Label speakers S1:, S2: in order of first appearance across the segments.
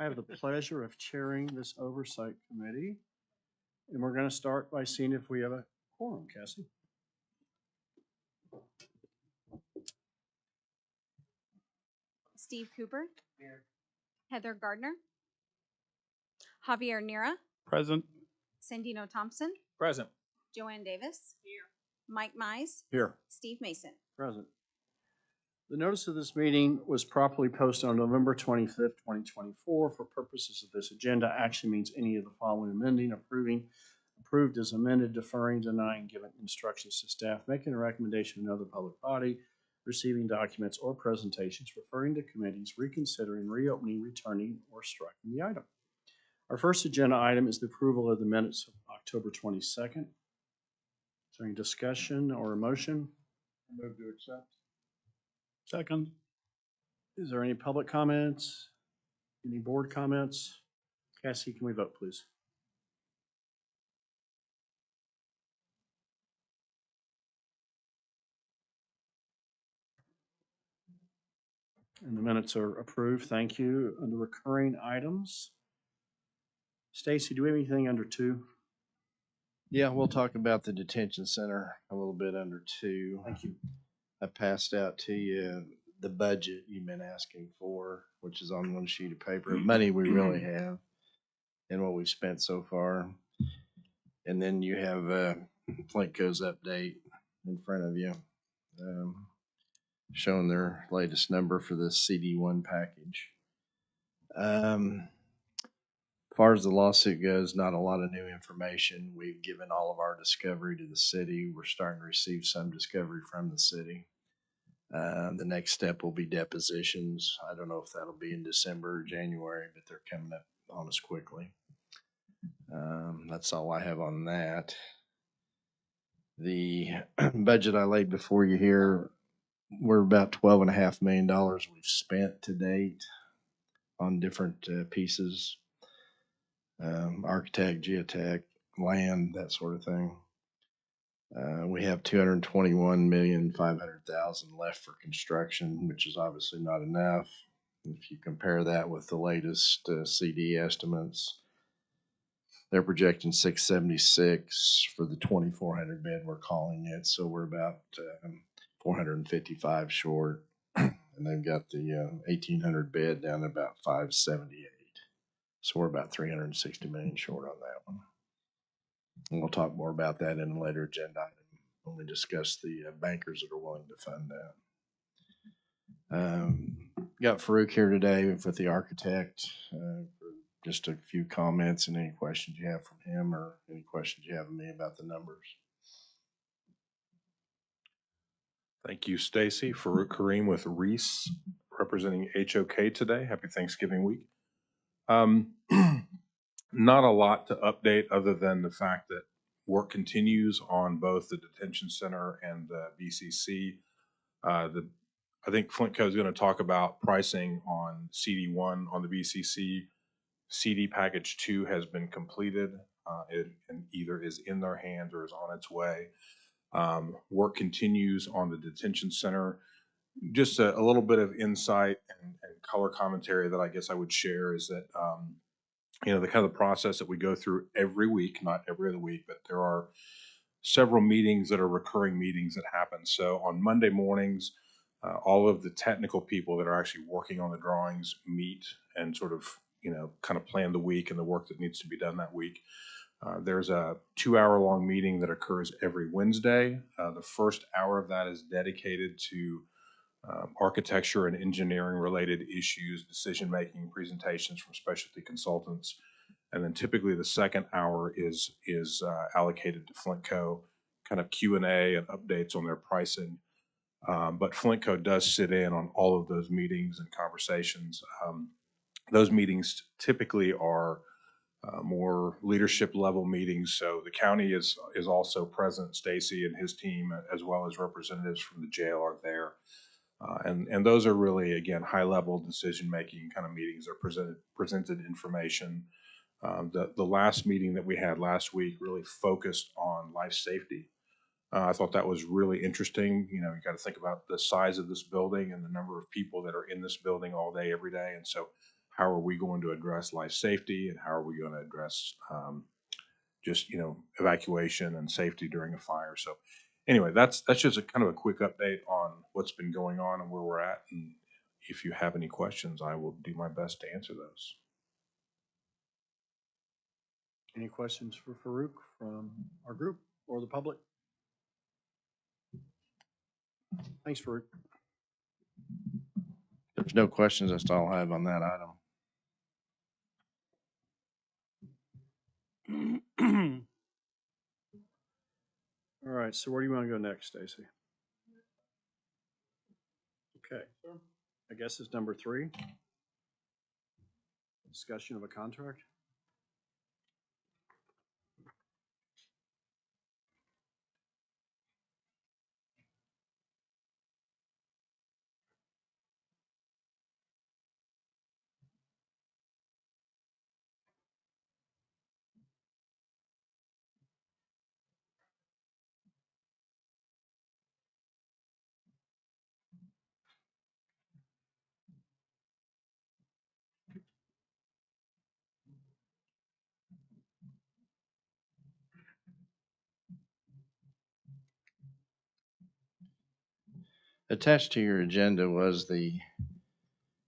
S1: I have the pleasure of chairing this Oversight Committee, and we're going to start by seeing if we have a quorum. Cassie?
S2: Steve Cooper. Here. Heather Gardner. Javier Nira.
S3: Present.
S2: Sandino Thompson.
S3: Present.
S2: Joanne Davis. Here. Mike Mize.
S3: Here.
S2: Steve Mason.
S1: Present. The notice of this meeting was properly posted on November 25th, 2024. For purposes of this agenda, action means any of the following: amending, approving, approved as amended, deferring, denying, giving instructions to staff, making a recommendation to another public body, receiving documents or presentations, referring to committees, reconsidering, reopening, returning, or striking the item. Our first agenda item is the approval of the minutes of October 22nd. Is there any discussion or a motion?
S3: I move to accept. Second.
S1: Is there any public comments? Any board comments? Cassie, can we vote, please? And the minutes are approved. Thank you. Under recurring items, Stacy, do we have anything under 2?
S4: Yeah, we'll talk about the detention center a little bit under 2.
S1: Thank you.
S4: I passed out to you the budget you've been asking for, which is on one sheet of paper. Money we really have and what we've spent so far. And then you have Flintco's update in front of you, showing their latest number for the CD1 package. As far as the lawsuit goes, not a lot of new information. We've given all of our discovery to the city. We're starting to receive some discovery from the city. The next step will be depositions. I don't know if that'll be in December or January, but they're coming up on us quickly. That's all I have on that. The budget I laid before you here, we're about $12.5 million we've spent to date on different pieces. Architect, geotech, land, that sort of thing. We have $221,500,000 left for construction, which is obviously not enough. If you compare that with the latest CD estimates, they're projecting 676 for the 2,400 bed we're calling it. So we're about 455 short, and they've got the 1,800 bed down to about 578. So we're about 360 million short on that one. And we'll talk more about that in a later agenda item when we discuss the bankers that are willing to fund that. Got Farouk here today with the architect for just a few comments and any questions you have from him or any questions you have of me about the numbers.
S3: Thank you, Stacy. Farouk Kareem with Reese, representing HOK today. Happy Thanksgiving week. Not a lot to update other than the fact that work continues on both the detention center and the BCC. I think Flintco is going to talk about pricing on CD1 on the BCC. CD package 2 has been completed and either is in their hands or is on its way. Work continues on the detention center. Just a little bit of insight and color commentary that I guess I would share is that, the kind of process that we go through every week, not every other week, but there are several meetings that are recurring meetings that happen. So on Monday mornings, all of the technical people that are actually working on the drawings meet and sort of, kind of plan the week and the work that needs to be done that week. There's a 2-hour-long meeting that occurs every Wednesday. The first hour of that is dedicated to architecture and engineering related issues, decision-making, presentations from specialty consultants. And then typically the second hour is allocated to Flintco, kind of Q&A and updates on their pricing. But Flintco does sit in on all of those meetings and conversations. Those meetings typically are more leadership level meetings. So the county is also present. Stacy and his team, as well as representatives from the jail, are there. And those are really, again, high level decision making kind of meetings. They're presented information. The last meeting that we had last week really focused on life safety. I thought that was really interesting. You got to think about the size of this building and the number of people that are in this building all day, every day. And so how are we going to address life safety and how are we going to address just, evacuation and safety during a fire. So anyway, that's just a kind of a quick update on what's been going on and where we're at. And if you have any questions, I will do my best to answer those.
S1: Any questions for Farouk from our group or the public? Thanks, Farouk.
S4: There's no questions. That's all I have on that item.
S1: All right, so where do you want to go next, Stacy? Okay, I guess it's number 3. Discussion of a contract.
S4: Attached to your agenda was the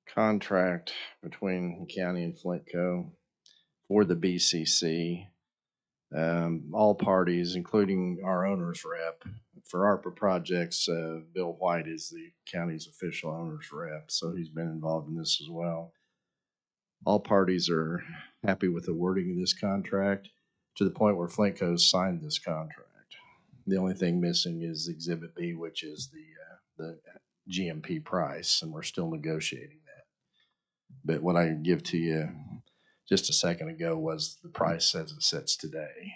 S4: contract between the county and Flintco for the BCC. All parties, including our owner's rep, for ARPA projects, Bill White is the county's official owner's rep, so he's been involved in this as well. All parties are happy with the wording of this contract to the point where Flintco's signed this contract. The only thing missing is Exhibit B, which is the GMP price, and we're still negotiating that. But what I give to you just a second ago was the price as it sits today.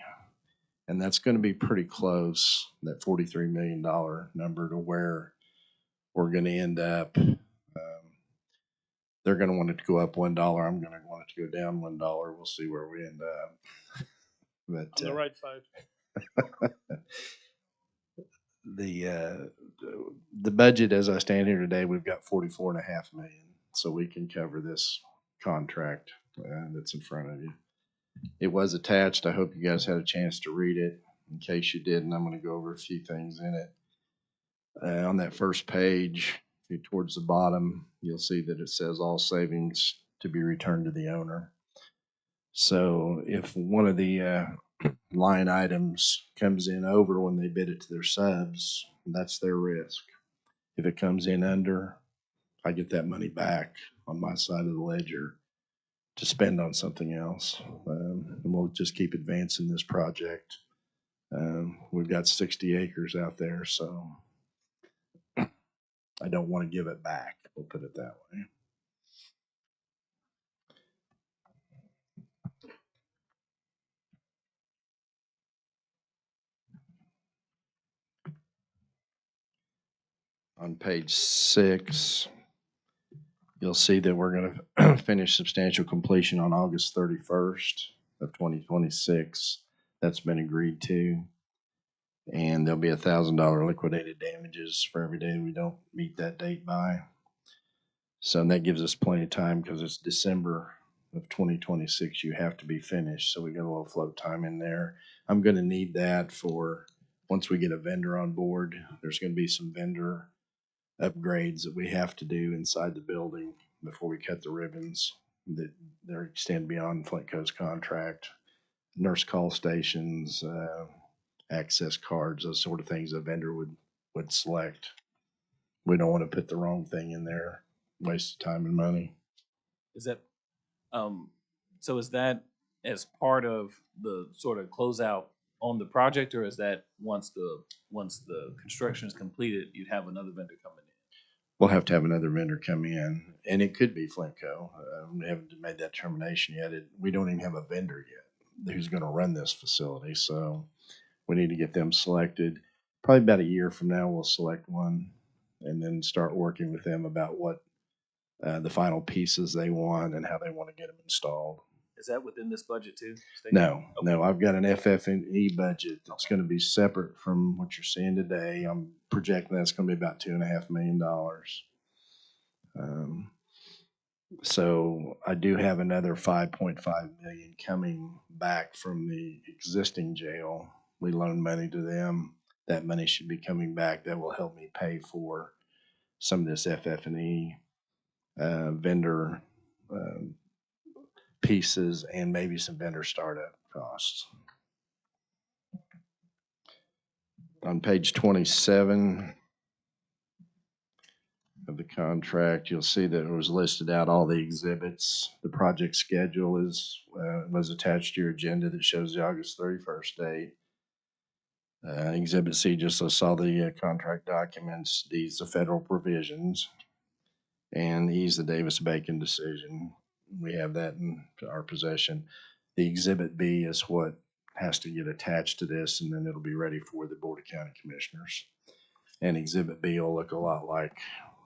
S4: And that's going to be pretty close, that $43 million number, to where we're going to end up. They're going to want it to go up $1. I'm going to want it to go down $1. We'll see where we end up. But
S5: On the right side.
S4: the budget as I stand here today, we've got 44.5 million, so we can cover this contract that's in front of you. It was attached. I hope you guys had a chance to read it. In case you didn't, I'm going to go over a few things in it. On that first page, towards the bottom, you'll see that it says all savings to be returned to the owner. So if one of the line items comes in over when they bid it to their subs, that's their risk. If it comes in under, I get that money back on my side of the ledger to spend on something else. And we'll just keep advancing this project. We've got 60 acres out there, so I don't want to give it back. We'll put it that way. On page 6, you'll see that we're going to finish substantial completion on August 31st of 2026. That's been agreed to. And there'll be $1,000 liquidated damages for every day we don't meet that date by. So that gives us plenty of time because it's December of 2026. You have to be finished. So we got a little float time in there. I'm going to need that for once we get a vendor on board. There's going to be some vendor upgrades that we have to do inside the building before we cut the ribbons that they're extend beyond Flintco's contract. Nurse call stations, access cards, those sort of things a vendor would select. We don't want to put the wrong thing in there, waste of time and money.
S5: Is that, so is that as part of the sort of closeout on the project, or is that once the construction is completed, you'd have another vendor coming in?
S4: We'll have to have another vendor come in, and it could be Flintco. We haven't made that determination yet. We don't even have a vendor yet who's going to run this facility, so we need to get them selected. Probably about a year from now, we'll select one and then start working with them about what the final pieces they want and how they want to get them installed.
S5: Is that within this budget too? Stacey?
S4: No, no, I've got an FF&E budget that's going to be separate from what you're seeing today. I'm projecting that's going to be about $2.5 million. So I do have another 5.5 million coming back from the existing jail. We loaned money to them. That money should be coming back. That will help me pay for some of this FF&E vendor um, pieces and maybe some vendor startup costs. On page 27 of the contract, you'll see that it was listed out all the exhibits. The project schedule is was attached to your agenda that shows the August 31st date. Exhibit C just lists all the contract documents. D's the federal provisions, and E's the Davis-Bacon decision. We have that in our possession. The Exhibit B is what has to get attached to this, and then it'll be ready for the Board of County Commissioners. And Exhibit B will look a lot like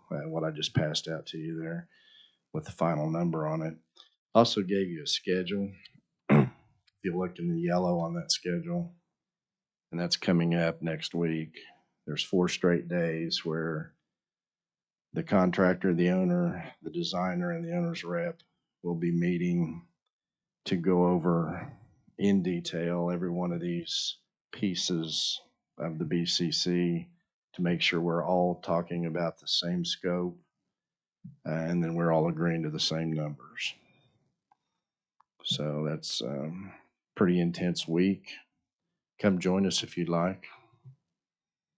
S4: what I just passed out to you there with the final number on it. Also gave you a schedule. If you look in the yellow on that schedule, and that's coming up next week, there's 4 straight days where the contractor, the owner, the designer, and the owner's rep will be meeting to go over in detail every one of these pieces of the BCC to make sure we're all talking about the same scope, and then we're all agreeing to the same numbers. So that's pretty intense week. Come join us if you'd like.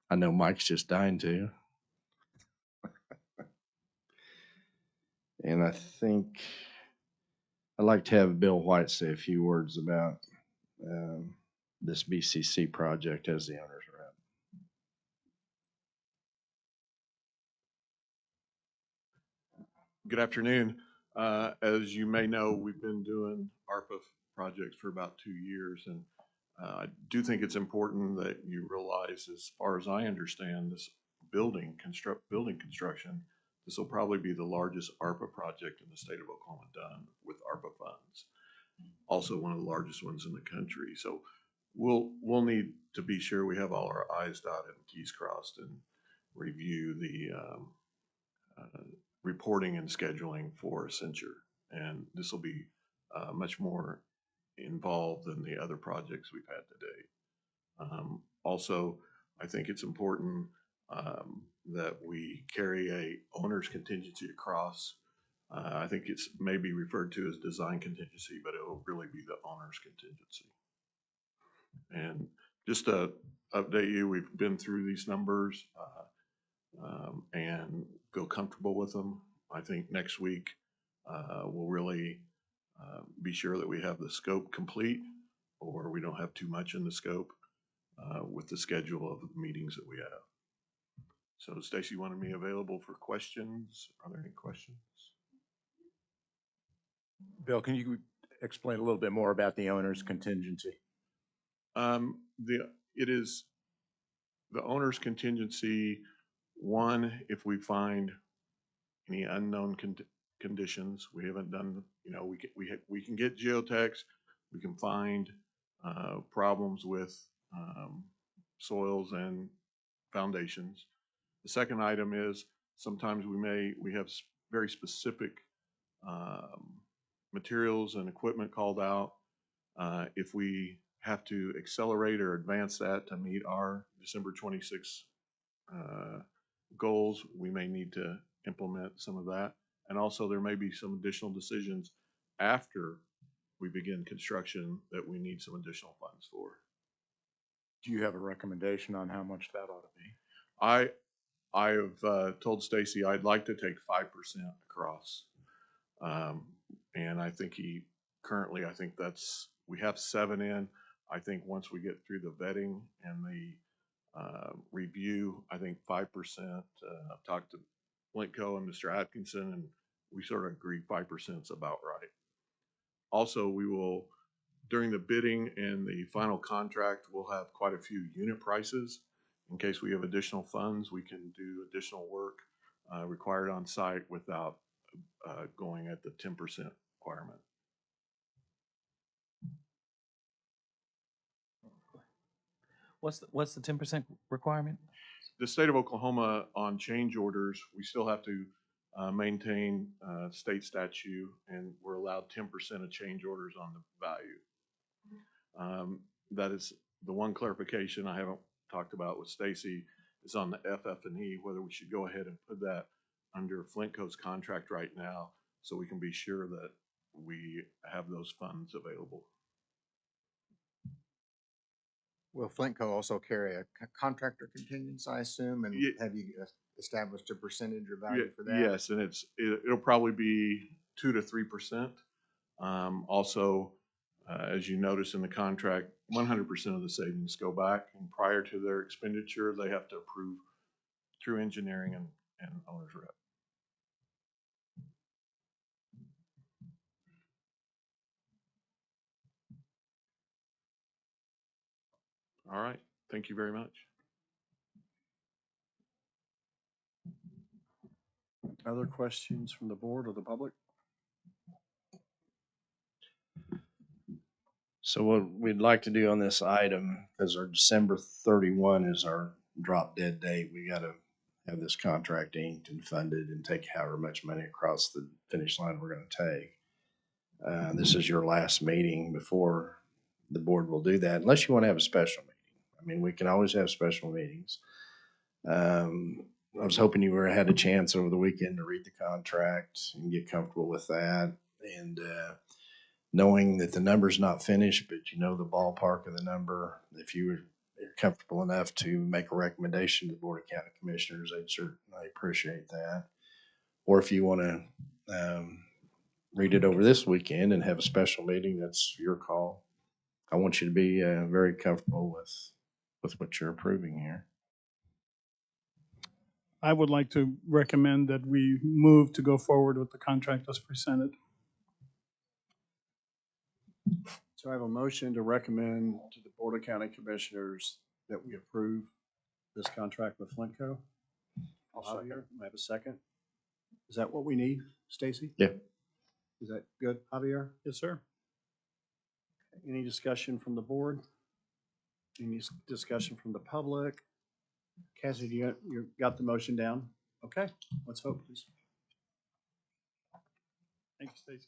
S4: I know Mike's just dying to. And I think I'd like to have Bill White say a few words about this BCC project as the owner's rep.
S6: Good afternoon. As you may know, we've been doing ARPA projects for about 2 years, and I do think it's important that you realize, as far as I understand, this building construction, this will probably be the largest ARPA project in the state of Oklahoma done with ARPA funds. Also one of the largest ones in the country. So we'll need to be sure we have all our I's dotted and T's crossed and review the reporting and scheduling for Accenture. And this will be much more involved than the other projects we've had today. Also, I think it's important that we carry a owner's contingency across. I think it's maybe referred to as design contingency, but it will really be the owner's contingency. And just to update you, we've been through these numbers and feel comfortable with them. I think next week we'll really be sure that we have the scope complete, or we don't have too much in the scope with the schedule of the meetings that we have. So Stacy wanted me available for questions. Are there any questions?
S7: Bill, can you explain a little bit more about the owner's contingency?
S6: It is the owner's contingency. One, if we find any unknown conditions, we haven't done. You know, we can get geotechs. We can find problems with soils and foundations. The second item is sometimes we have very specific materials and equipment called out. If we have to accelerate or advance that to meet our December 26 goals, we may need to implement some of that. And also there may be some additional decisions after we begin construction that we need some additional funds for.
S7: Do you have a recommendation on how much that ought to be?
S6: I have told Stacy I'd like to take 5% across. And I think currently, I think we have 7 in. I think once we get through the vetting and the review, I think 5%, I've talked to Blintco and Mr. Atkinson, and we sort of agree 5% is about right. Also, we will, during the bidding and the final contract, we'll have quite a few unit prices. In case we have additional funds, we can do additional work required on site without going at the 10% requirement.
S5: What's the 10% requirement?
S6: The state of Oklahoma on change orders, we still have to maintain state statute, and we're allowed 10% of change orders on the value. That is the one clarification I haven't talked about with Stacy is on the FF&E, whether we should go ahead and put that under Flintco's contract right now so we can be sure that we have those funds available.
S7: Will Flintco also carry a contractor contingency, I assume, and have you established a percentage or value for that?
S6: Yes, and it'll probably be 2 to 3%. Also, as you notice in the contract, 100% of the savings go back, and prior to their expenditure, they have to approve through engineering and owner's rep. All right, thank you very much.
S1: Other questions from the board or the public?
S4: So what we'd like to do on this item, because our December 31 is our drop dead date, we gotta have this contract inked and funded and take however much money across the finish line we're gonna take. This is your last meeting before the board will do that, unless you want to have a special meeting. I mean, we can always have special meetings. I was hoping you had a chance over the weekend to read the contract and get comfortable with that. And knowing that the number's not finished, but you know the ballpark of the number, if you were comfortable enough to make a recommendation to the Board of County Commissioners, I'd certainly appreciate that. Or if you want to read it over this weekend and have a special meeting, that's your call. I want you to be very comfortable with what you're approving here.
S8: I would like to recommend that we move to go forward with the contract as presented.
S1: So I have a motion to recommend to the Board of County Commissioners that we approve this contract with Flintco. Javier, I have a second. Is that what we need, Stacy?
S4: Yeah.
S1: Is that good, Javier?
S8: Yes, sir.
S1: Any discussion from the board? Any discussion from the public? Cassie, you got the motion down? Okay, let's vote, please.
S8: Thank you, Stacy.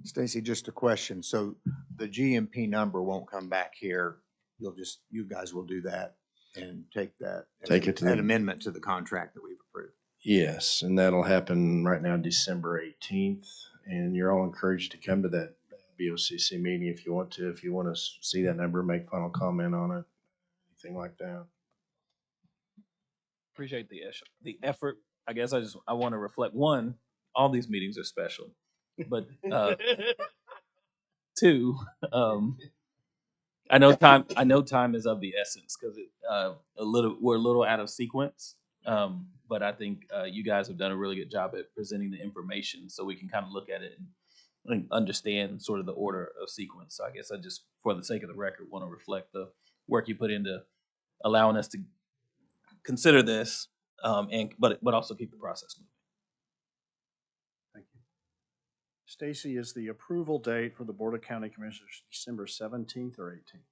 S7: Stacy, just a question. So the GMP number won't come back here. You guys will do that and take that as
S4: Take it to
S7: an
S4: the-
S7: amendment to the contract that we've approved.
S4: Yes, and that'll happen right now, December 18th. And you're all encouraged to come to that BOCC meeting if you want to. If you want to see that number, make final comment on it, anything like that.
S5: Appreciate the effort. I guess I want to reflect, one, all these meetings are special, but two, I know time is of the essence because we're a little out of sequence. But I think you guys have done a really good job at presenting the information so we can kind of look at it and understand sort of the order of sequence. So I guess I just, for the sake of the record, want to reflect the work you put into allowing us to consider this, but also keep the process moving.
S1: Thank you. Stacy, is the approval date for the Board of County Commissioners December 17th or 18th?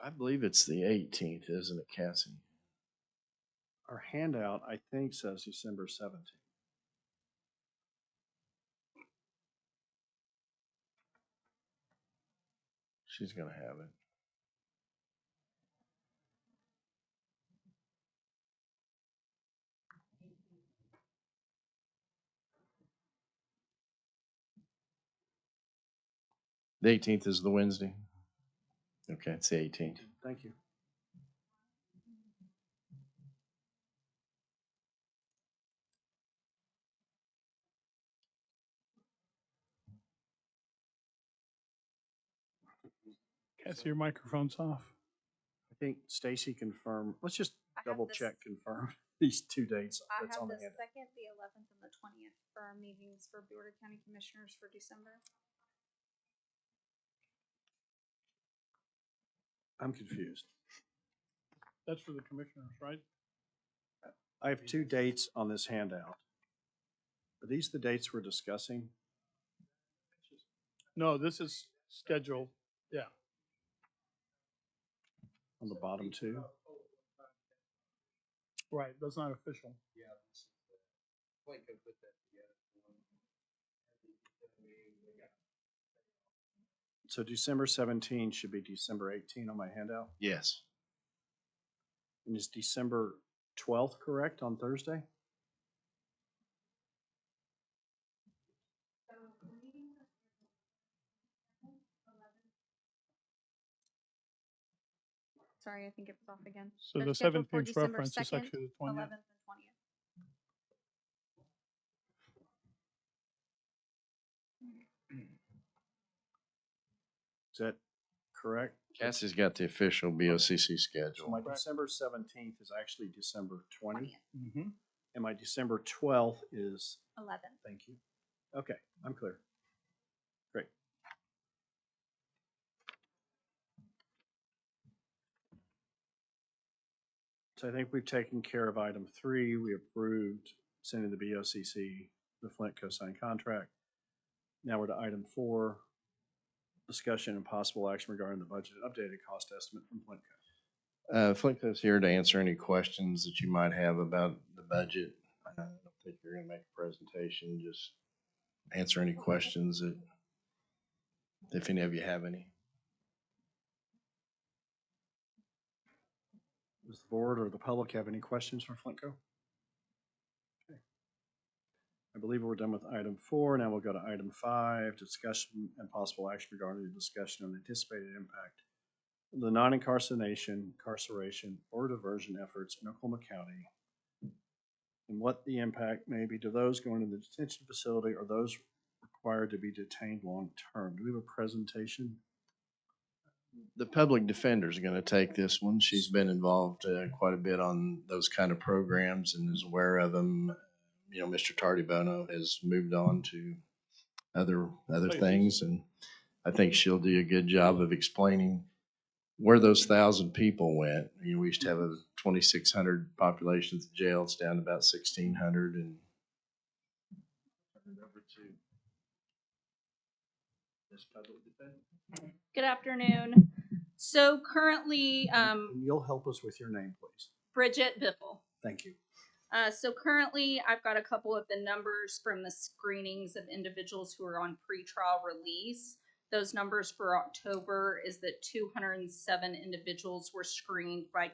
S4: I believe it's the 18th, isn't it, Cassie?
S1: Our handout, I think, says December 17th.
S4: She's going to have it. The 18th is the Wednesday. Okay, it's the 18th.
S1: Thank you.
S8: Cassie, your microphone's off.
S1: I think Stacy confirmed, let's just
S2: I have
S1: double
S2: this-
S1: check, confirm these two dates
S2: I
S1: that's
S2: have
S1: on the
S2: the
S1: handout.
S2: 2nd, the 11th, and the 20th for our meetings for Board of County Commissioners for December.
S1: I'm confused.
S8: That's for the commissioners, right?
S1: I have two dates on this handout. Are these the dates we're discussing?
S8: No, this is scheduled. Yeah.
S1: On the bottom two?
S8: Right, that's not official.
S1: So December 17 should be December 18 on my handout.
S4: Yes.
S1: And is December 12th correct on Thursday?
S2: Sorry, I think it was off again.
S8: So
S2: They're
S8: the
S2: scheduled for
S8: 17th
S2: December
S8: reference is
S2: 2nd,
S8: actually the 20th.
S2: 11th, and 20th.
S1: Is that correct?
S4: Cassie's got the official BOCC
S1: So
S4: schedule.
S1: my December 17th is actually December 20th,
S2: 20th,
S8: Mm-hmm.
S1: and my December 12th is,
S2: 11th.
S1: thank you. Okay, I'm clear. Great. So I think we've taken care of item 3. We approved sending the BOCC the Flint co-signed contract. Now we're to item 4, discussion and possible action regarding the budget updated cost estimate from Flint Co.
S4: Flintco's here to answer any questions that you might have about the budget. I don't think you're gonna make a presentation, just answer any questions that, if any of you have any.
S1: Does the board or the public have any questions for Flint Co? Okay. I believe we're done with item 4. Now we'll go to item 5, discussion and possible action regarding the discussion on the anticipated impact of the non-incarceration, incarceration, or diversion efforts in Oklahoma County, and what the impact may be to those going to the detention facility or those required to be detained long-term. Do we have a presentation?
S4: The public defender is gonna take this one. She's been involved quite a bit on those kind of programs and is aware of them. You know, Mr. Tardibono has moved on to other things, and I think she'll do a good job of explaining where those 1,000 people went. You know, we used to have a 2,600 population at the jail. It's down to about 1,600, and turn it over to this public defender.
S2: Good afternoon. So currently,
S1: And you'll help us with your name, please.
S2: Bridget Biffle.
S1: Thank you.
S2: So currently, I've got a couple of the numbers from the screenings of individuals who are on pretrial release. Those numbers for October is that 207 individuals were screened by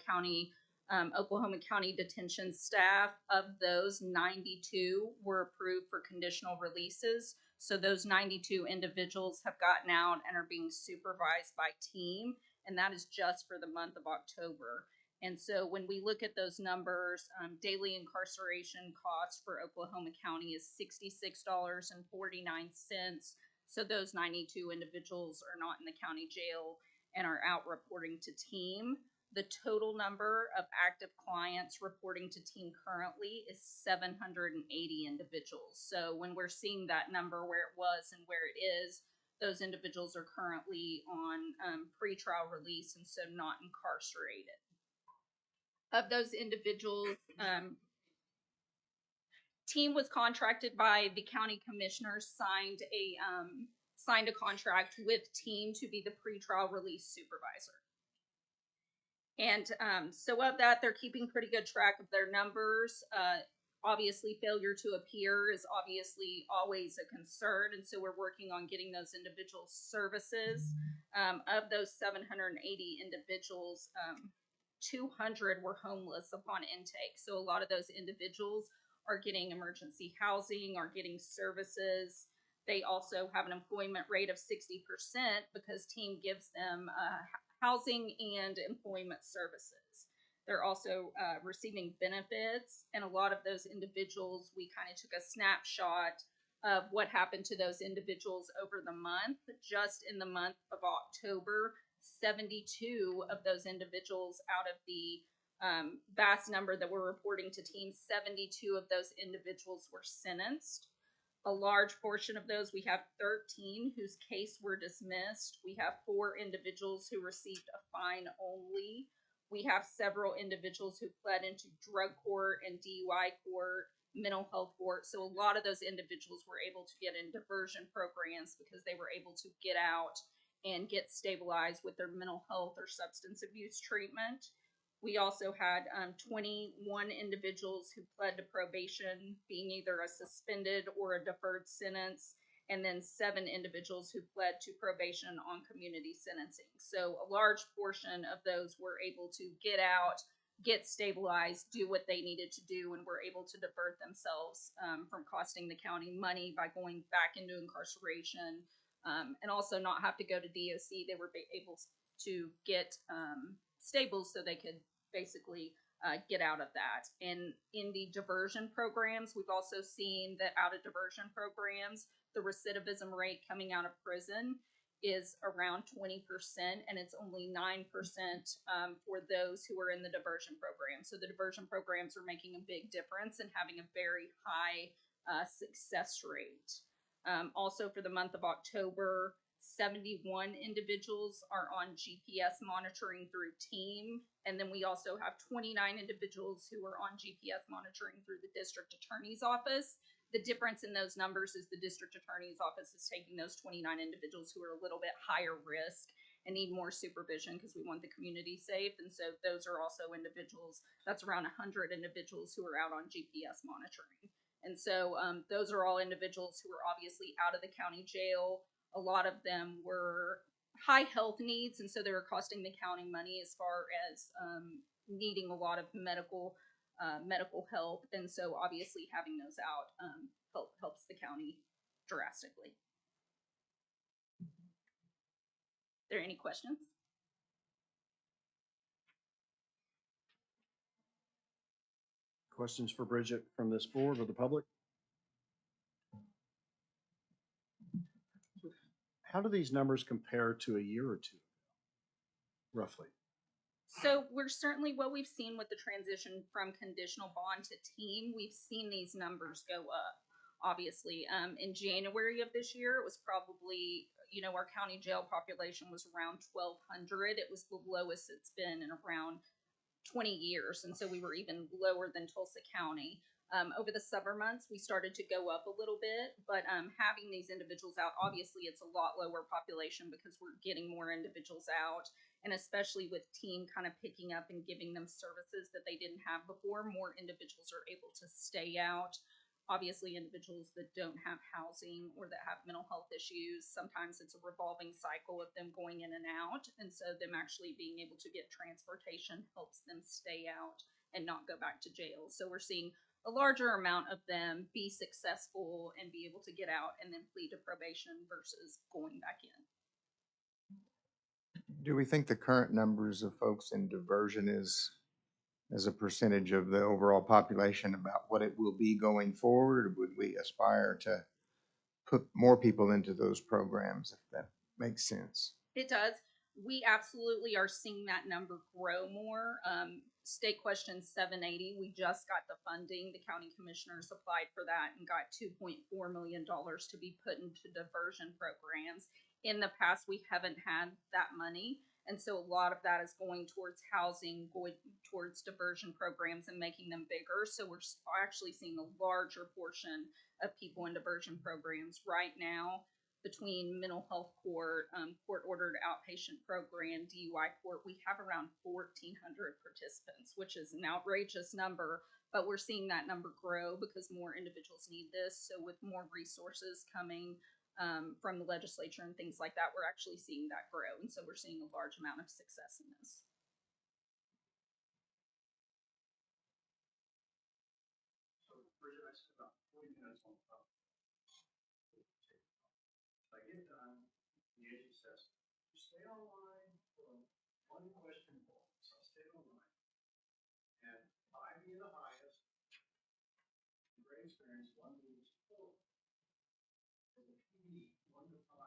S2: Oklahoma County detention staff. Of those, 92 were approved for conditional releases. So those 92 individuals have gotten out and are being supervised by team, and that is just for the month of October. And so when we look at those numbers, daily incarceration costs for Oklahoma County is $66.49. So those 92 individuals are not in the county jail and are out reporting to team. The total number of active clients reporting to team currently is 780 individuals. So when we're seeing that number where it was and where it is, those individuals are currently on pretrial release and so not incarcerated. Of those individuals, team was contracted by the county commissioners, signed a contract with team to be the pretrial release supervisor. And so of that, they're keeping pretty good track of their numbers. Obviously, failure to appear is obviously always a concern, and so we're working on getting those individual services. Of those 780 individuals, 200 were homeless upon intake. So a lot of those individuals are getting emergency housing, are getting services. They also have an employment rate of 60% because team gives them housing and employment services. They're also receiving benefits, and a lot of those individuals, we kind of took a snapshot of what happened to those individuals over the month. Just in the month of October, 72 of those individuals out of the vast number that we're reporting to team, 72 of those individuals were sentenced. A large portion of those, we have 13 whose case were dismissed. We have 4 individuals who received a fine only. We have several individuals who pled into drug court and DUI court, mental health court. So a lot of those individuals were able to get in diversion programs because they were able to get out and get stabilized with their mental health or substance abuse treatment. We also had 21 individuals who pled to probation, being either a suspended or a deferred sentence, and then 7 individuals who pled to probation on community sentencing. So a large portion of those were able to get out, get stabilized, do what they needed to do, and were able to divert themselves from costing the county money by going back into incarceration, and also not have to go to DOC. They were able to get stable so they could basically get out of that. And in the diversion programs, we've also seen that out of diversion programs, the recidivism rate coming out of prison is around 20%, and it's only 9% for those who are in the diversion program. So the diversion programs are making a big difference and having a very high success rate. Also, for the month of October, 71 individuals are on GPS monitoring through TEAM. And then we also have 29 individuals who are on GPS monitoring through the district attorney's office. The difference in those numbers is the district attorney's office is taking those 29 individuals who are a little bit higher risk and need more supervision because we want the community safe. And so those are also individuals, that's around 100 individuals who are out on GPS monitoring. And so those are all individuals who are obviously out of the county jail. A lot of them were high health needs, and so they were costing the county money as far as needing a lot of medical help. And so obviously having those out helps the county drastically. Are there any questions?
S1: Questions for Bridget from this board or the public? How do these numbers compare to a year or two, roughly?
S2: So we're certainly what we've seen with the transition from conditional bond to team, we've seen these numbers go up. Obviously, in January of this year, it was probably, our county jail population was around 1,200. It was the lowest it's been in around 20 years. And so we were even lower than Tulsa County. Over the summer months, we started to go up a little bit, but having these individuals out, obviously it's a lot lower population because we're getting more individuals out. And especially with team kind of picking up and giving them services that they didn't have before, more individuals are able to stay out. Obviously, individuals that don't have housing or that have mental health issues, sometimes it's a revolving cycle of them going in and out. And so them actually being able to get transportation helps them stay out and not go back to jail. So we're seeing a larger amount of them be successful and be able to get out and then plead to probation versus going back in.
S7: Do we think the current numbers of folks in diversion is as a percentage of the overall population about what it will be going forward? Or would we aspire to put more people into those programs, if that makes sense?
S2: It does. We absolutely are seeing that number grow more. State Question 780, we just got the funding. The county commissioners applied for that and got $2.4 million to be put into diversion programs. In the past, we haven't had that money. And so a lot of that is going towards housing, going towards diversion programs and making them bigger. So we're actually seeing a larger portion of people in diversion programs right now. Between mental health court, court-ordered outpatient program, DUI court, we have around 1,400 participants, which is an outrageous number, but we're seeing that number grow because more individuals need this. So with more resources coming from the legislature and things like that, we're actually seeing that grow. And so we're seeing a large amount of success in this.
S1: So, Bridget, I spent about 40 minutes on the phone. I get done, the agent says, stay online for one question more. So I stayed online. And 5 being the highest, great experience, 1 being 4. For the PD, 1 to 5.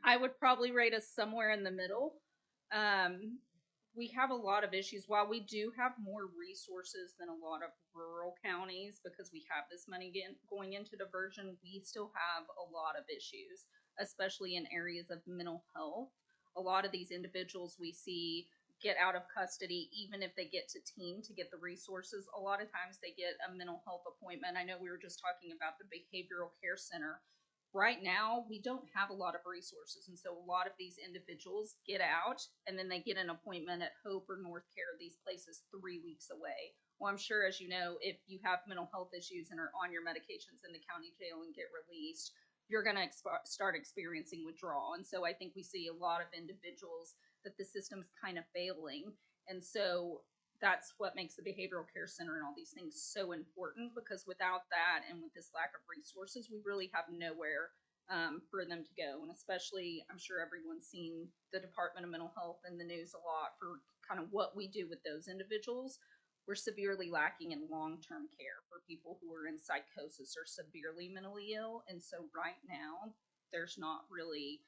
S2: I would probably rate us somewhere in the middle. We have a lot of issues. While we do have more resources than a lot of rural counties because we have this money going into diversion, we still have a lot of issues, especially in areas of mental health. A lot of these individuals we see get out of custody, even if they get to team to get the resources. A lot of times they get a mental health appointment. I know we were just talking about the behavioral care center. right now we don't have a lot of resources, and so a lot of these individuals get out and then they get an appointment at Hope or North Care, these places 3 weeks away. Well, I'm sure, as you know, if you have mental health issues and are on your medications in the county jail and get released, you're going to start experiencing withdrawal. And so I think we see a lot of individuals that the system's kind of failing. And so that's what makes the behavioral care center and all these things so important, because without that and with this lack of resources, we really have nowhere for them to go. And especially, I'm sure everyone's seen the Department of Mental Health in the news a lot for kind of what we do with those individuals. We're severely lacking in long-term care for people who are in psychosis or severely mentally ill. And so right now, there's not really,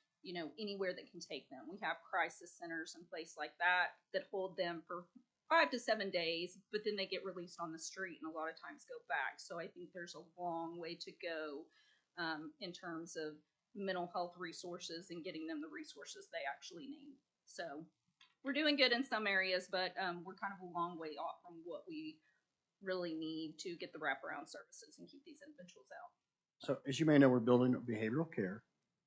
S2: anywhere that can take them. We have crisis centers and places like that hold them for 5 to 7 days, but then they get released on the street and a lot of times go back. So I think there's a long way to go in terms of mental health resources and getting them the resources they actually need. So we're doing good in some areas, but we're kind of a long way off from what we really need to get the wraparound services and keep these individuals out.
S1: So as you may know, we're building up behavioral care,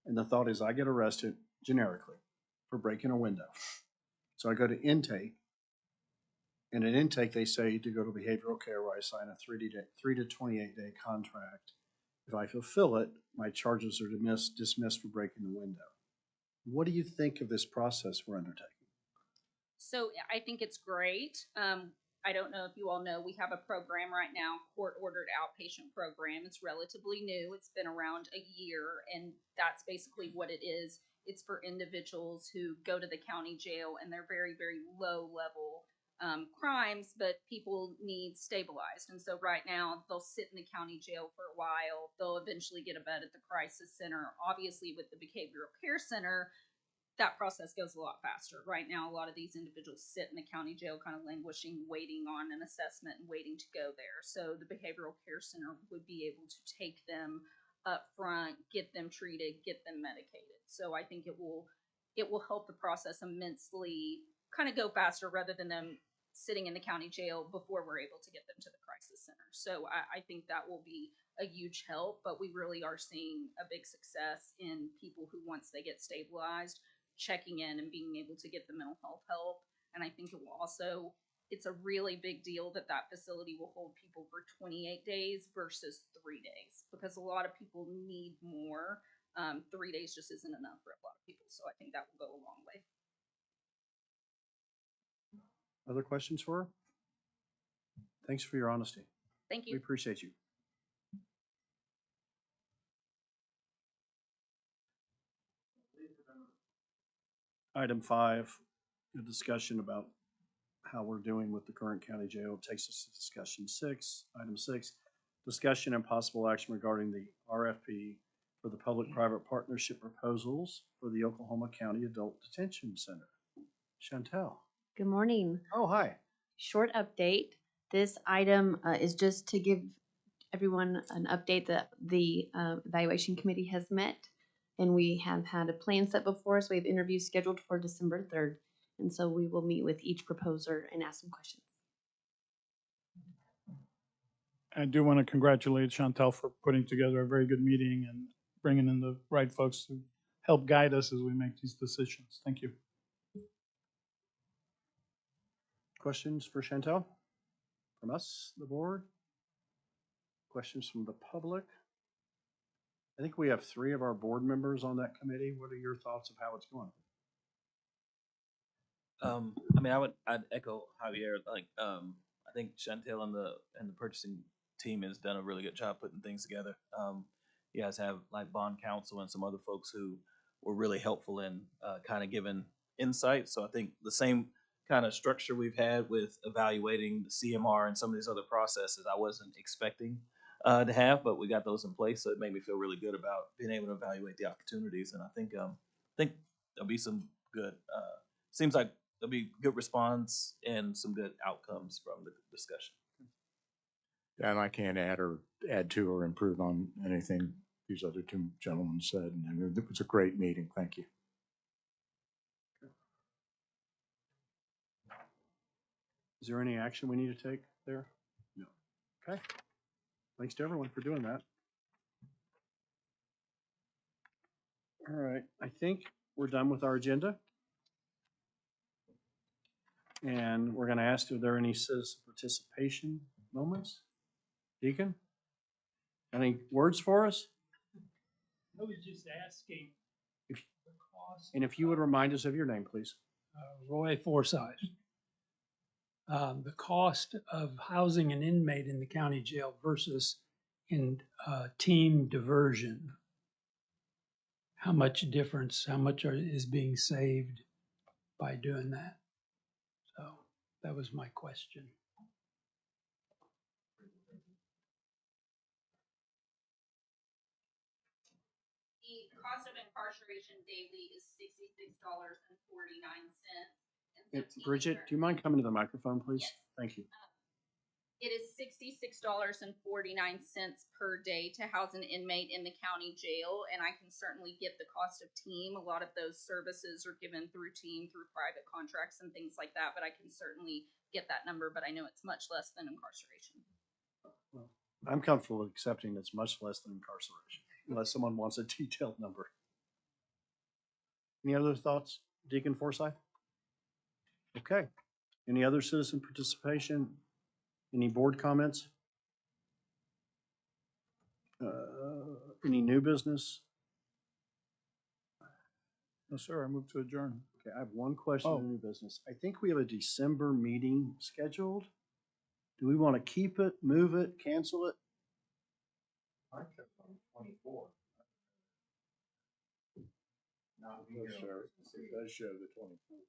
S1: and the thought is I get arrested generically for breaking a window. So I go to intake, and at intake they say to go to behavioral care where I sign a 3 to 28 day contract. If I fulfill it, my charges are dismissed for breaking the window. What do you think of this process we're undertaking?
S2: So I think it's great. I don't know if you all know, we have a program right now, court-ordered outpatient program. It's relatively new. It's been around a year, and that's basically what it is. It's for individuals who go to the county jail, and they're very, very low-level crimes, but people need stabilized. And so right now, they'll sit in the county jail for a while. They'll eventually get a bed at the crisis center. Obviously, with the behavioral care center, that process goes a lot faster. Right now, a lot of these individuals sit in the county jail kind of languishing, waiting on an assessment and waiting to go there. So the behavioral care center would be able to take them up front, get them treated, get them medicated. So I think it will help the process immensely, kind of go faster rather than them sitting in the county jail before we're able to get them to the crisis center. So I think that will be a huge help, but we really are seeing a big success in people who, once they get stabilized, checking in and being able to get the mental health help. And I think it will also, it's a really big deal that facility will hold people for 28 days versus 3 days, because a lot of people need more. 3 days just isn't enough for a lot of people. So I think that will go a long way.
S1: Other questions for her? Thanks for your honesty.
S2: Thank
S1: We
S2: you.
S1: appreciate you. Item 5, a discussion about how we're doing with the current county jail takes us to discussion 6. Item 6, discussion and possible action regarding the RFP for the public-private partnership proposals for the Oklahoma County Adult Detention Center. Chantel.
S9: Good morning.
S1: Oh, hi.
S9: Short update. This item is just to give everyone an update that the evaluation committee has met, and we have had a plan set before us. We have interviews scheduled for December 3rd, and so we will meet with each proposer and ask some questions.
S8: I do want to congratulate Chantel for putting together a very good meeting and bringing in the right folks to help guide us as we make these decisions. Thank you.
S1: Questions for Chantel? From us, the board? Questions from the public? I think we have 3 of our board members on that committee. What are your thoughts of how it's going?
S5: I'd echo Javier. I think Chantel and the purchasing team has done a really good job putting things together. You guys have like bond counsel and some other folks who were really helpful in kind of giving insight. So I think the same kind of structure we've had with evaluating the CMR and some of these other processes, I wasn't expecting to have, but we got those in place. So it made me feel really good about being able to evaluate the opportunities. And I think there'll be some good, seems like there'll be good response and some good outcomes from the discussion.
S10: And I can't add to or improve on anything these other 2 gentlemen said. And it was a great meeting. Thank you.
S1: Is there any action we need to take there? No. Okay. Thanks to everyone for doing that. All right, I think we're done with our agenda. And we're gonna ask, are there any citizen participation moments? Deacon? Any words for us?
S11: I was just asking
S1: If-
S11: the cost.
S1: And if you would remind us of your name, please.
S11: Roy Forsyth. The cost of housing an inmate in the county jail versus in team diversion. How much difference, how much is being saved by doing that? So that was my question.
S2: The cost of incarceration daily is $66.49.
S1: Bridget, do you mind coming to the microphone, please?
S2: Yes.
S1: Thank you.
S2: It is $66.49 per day to house an inmate in the county jail, and I can certainly get the cost of team. A lot of those services are given through team, through private contracts and things like that, but I can certainly get that number, but I know it's much less than incarceration.
S1: I'm comfortable accepting it's much less than incarceration, unless someone wants a detailed number. Any other thoughts, Deacon Forsyth? Okay. Any other citizen participation? Any board comments? Any new business?
S8: No, sir, I move to adjourn.
S1: Okay, I have one question on new business. I think we have a December meeting scheduled. Do we want to keep it, move it, cancel it?
S7: I kept on 24.
S10: It does show the 24th.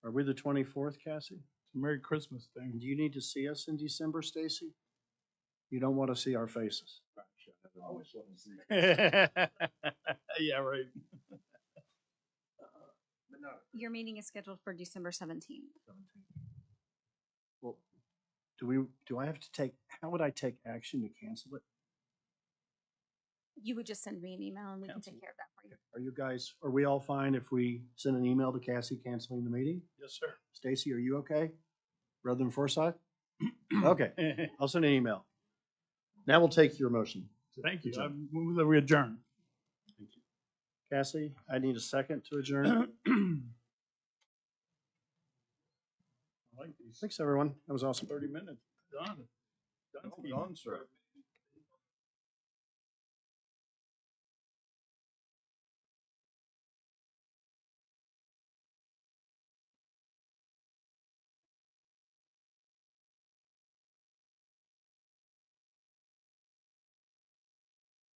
S1: Are we the 24th, Cassie?
S8: It's a Merry Christmas
S1: And
S8: thing.
S1: do you need to see us in December, Stacy? You don't want to see our faces.
S10: I always want to see.
S8: Yeah, right.
S12: Your meeting is scheduled for December 17th.
S1: Well, do I have to take, how would I take action to cancel it?
S12: You would just send me an email and we can
S8: Cancel.
S12: take care of that for you.
S1: Are we all fine if we send an email to Cassie canceling the meeting?
S8: Yes, sir.
S1: Stacy, are you okay? Brother and Forsyth? Okay, I'll send an email. Now we'll take your motion.
S8: Thank you. I move that we adjourn.
S1: Thank you. Cassie, I need a second to adjourn.
S8: I like these
S1: Thanks, everyone. That was awesome.
S8: 30 minutes. Done. Done.
S10: Done, sir.